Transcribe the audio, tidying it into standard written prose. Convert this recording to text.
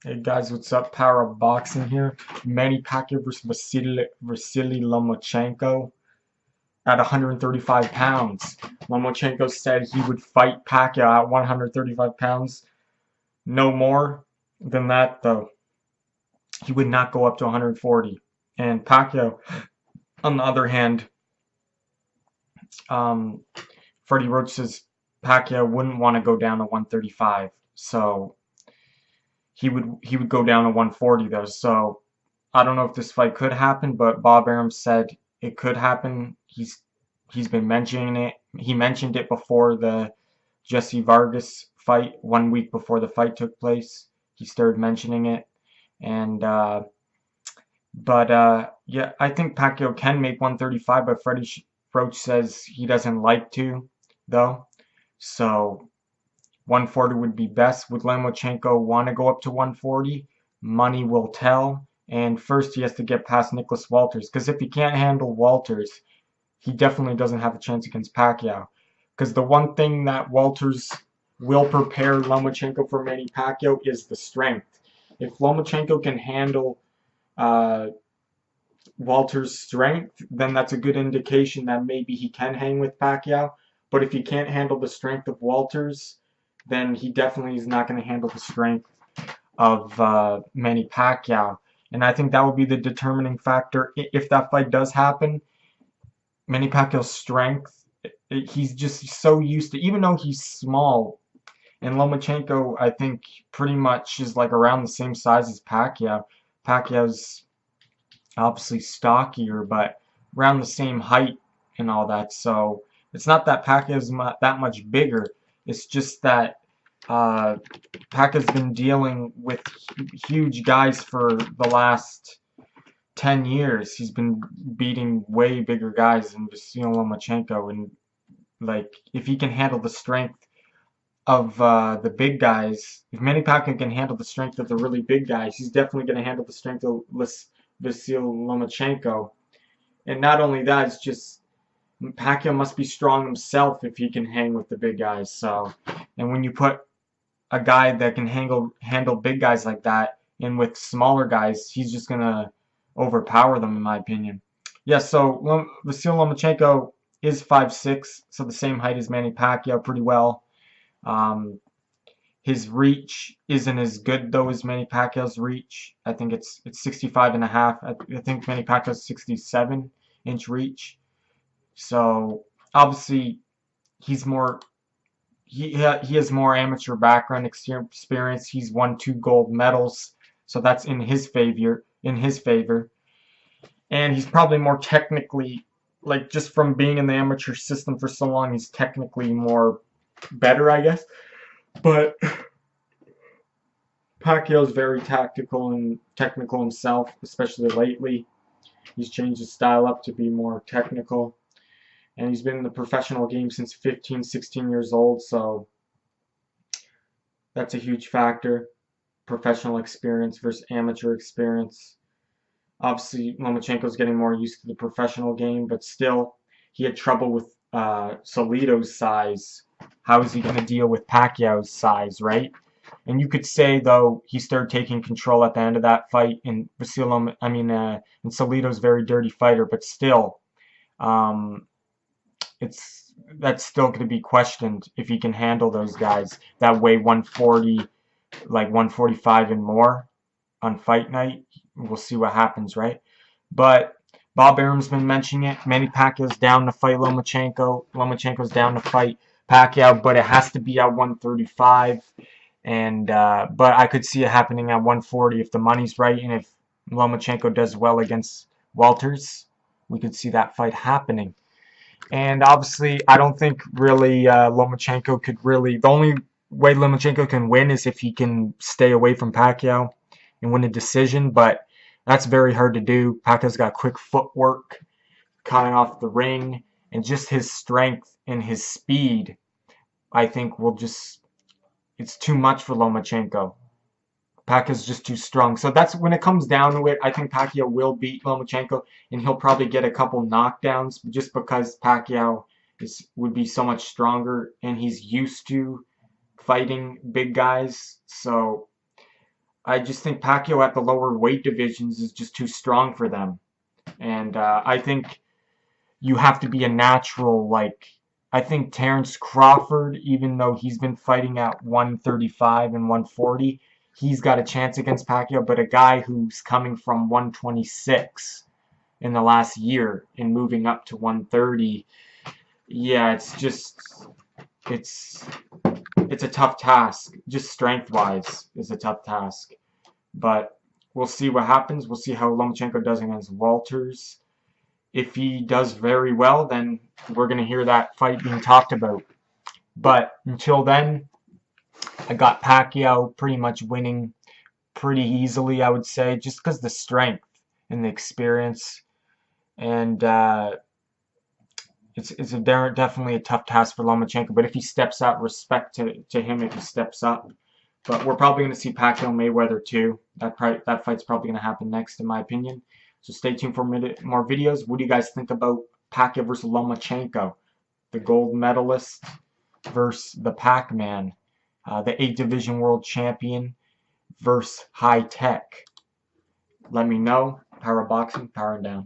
Hey guys, what's up? Power of Boxing here. Manny Pacquiao versus Vasyl Lomachenko at 135 pounds. Lomachenko said he would fight Pacquiao at 135 pounds. No more than that, though. He would not go up to 140. And Pacquiao, on the other hand, um, Freddie Roach says Pacquiao wouldn't want to go down to 135. So he would go down to 140 though. So I don't know if this fight could happen, but Bob Arum said it could happen. He's been mentioning it. He mentioned it before the Jesse Vargas fight, 1 week before the fight took place. He started mentioning it, and yeah, I think Pacquiao can make 135, but Freddie Roach says he doesn't like to, though. So 140 would be best. Would Lomachenko want to go up to 140? Money will tell. And first, he has to get past Nicholas Walters. Because if he can't handle Walters, he definitely doesn't have a chance against Pacquiao. Because the one thing that Walters will prepare Lomachenko for Manny Pacquiao is the strength. If Lomachenko can handle uh, Walters' strength, then that's a good indication that maybe he can hang with Pacquiao. But if he can't handle the strength of Walters, then he definitely is not going to handle the strength of Manny Pacquiao. And I think that will be the determining factor if that fight does happen. Manny Pacquiao's strength, he's just so used to, even though he's small, and Lomachenko, I think, pretty much is like around the same size as Pacquiao. Pacquiao's obviously stockier, but around the same height and all that. So it's not that Pacquiao's that much bigger. It's just that uh, Pacquiao's been dealing with huge guys for the last 10 years. He's been beating way bigger guys than Vasyl Lomachenko. And, like, if he can handle the strength of the big guys, if Manny Pacquiao can handle the strength of the really big guys, he's definitely going to handle the strength of Vasyl Lomachenko. And not only that, it's just Pacquiao must be strong himself if he can hang with the big guys. So, and when you put a guy that can handle big guys like that in with smaller guys, he's just gonna overpower them, in my opinion. Yeah. So Vasyl Lomachenko is 5'6", so the same height as Manny Pacquiao, pretty well. Um, his reach isn't as good though as Manny Pacquiao's reach. I think it's 65 and a half. I think Manny Pacquiao's 67-inch reach. So obviously he's more he has more amateur background experience. He's won 2 gold medals, so that's in his favor. And he's probably more technically, like, just from being in the amateur system for so long, he's technically more better, I guess. But Pacquiao's very tactical and technical himself, especially lately. He's changed his style up to be more technical. And he's been in the professional game since 15, 16 years old, so that's a huge factor. Professional experience versus amateur experience. Obviously, Lomachenko's getting more used to the professional game, but still, he had trouble with Salido's size. How is he going to deal with Pacquiao's size, right? And you could say, though, he started taking control at the end of that fight, and and Salido's a very dirty fighter, but still, um, that's still going to be questioned if he can handle those guys that weigh 140, like 145 and more on fight night. We'll see what happens, right? But Bob Arum's been mentioning it. Manny Pacquiao's down to fight Lomachenko. Lomachenko's down to fight Pacquiao, but it has to be at 135. And but I could see it happening at 140 if the money's right, and if Lomachenko does well against Walters, we could see that fight happening. And obviously, I don't think really Lomachenko could really. The only way Lomachenko can win is if he can stay away from Pacquiao and win a decision, but that's very hard to do. Pacquiao's got quick footwork, coming off the ring, and just his strength and his speed, I think will just, it's too much for Lomachenko. Pacquiao's just too strong. So that's when it comes down to it. I think Pacquiao will beat Lomachenko, and he'll probably get a couple knockdowns just because Pacquiao would be so much stronger and he's used to fighting big guys. So I just think Pacquiao at the lower weight divisions is just too strong for them. And I think you have to be a natural. Like, I think Terrence Crawford, even though he's been fighting at 135 and 140, he's got a chance against Pacquiao. But a guy who's coming from 126 in the last year and moving up to 130, yeah, it's it's a tough task. Just strength wise is a tough task. But we'll see what happens. We'll see how Lomachenko does against Walters. If he does very well, then we're going to hear that fight being talked about. But until then, I got Pacquiao pretty much winning pretty easily, I would say, just because the strength and the experience. And it's definitely a tough task for Lomachenko. But if he steps up, respect to him if he steps up. But we're probably going to see Pacquiao Mayweather too. That fight's probably going to happen next, in my opinion. So stay tuned for more videos. What do you guys think about Pacquiao versus Lomachenko? The gold medalist versus the Pac-Man. The 8-division world champion versus high tech. Let me know. Power boxing, powering down.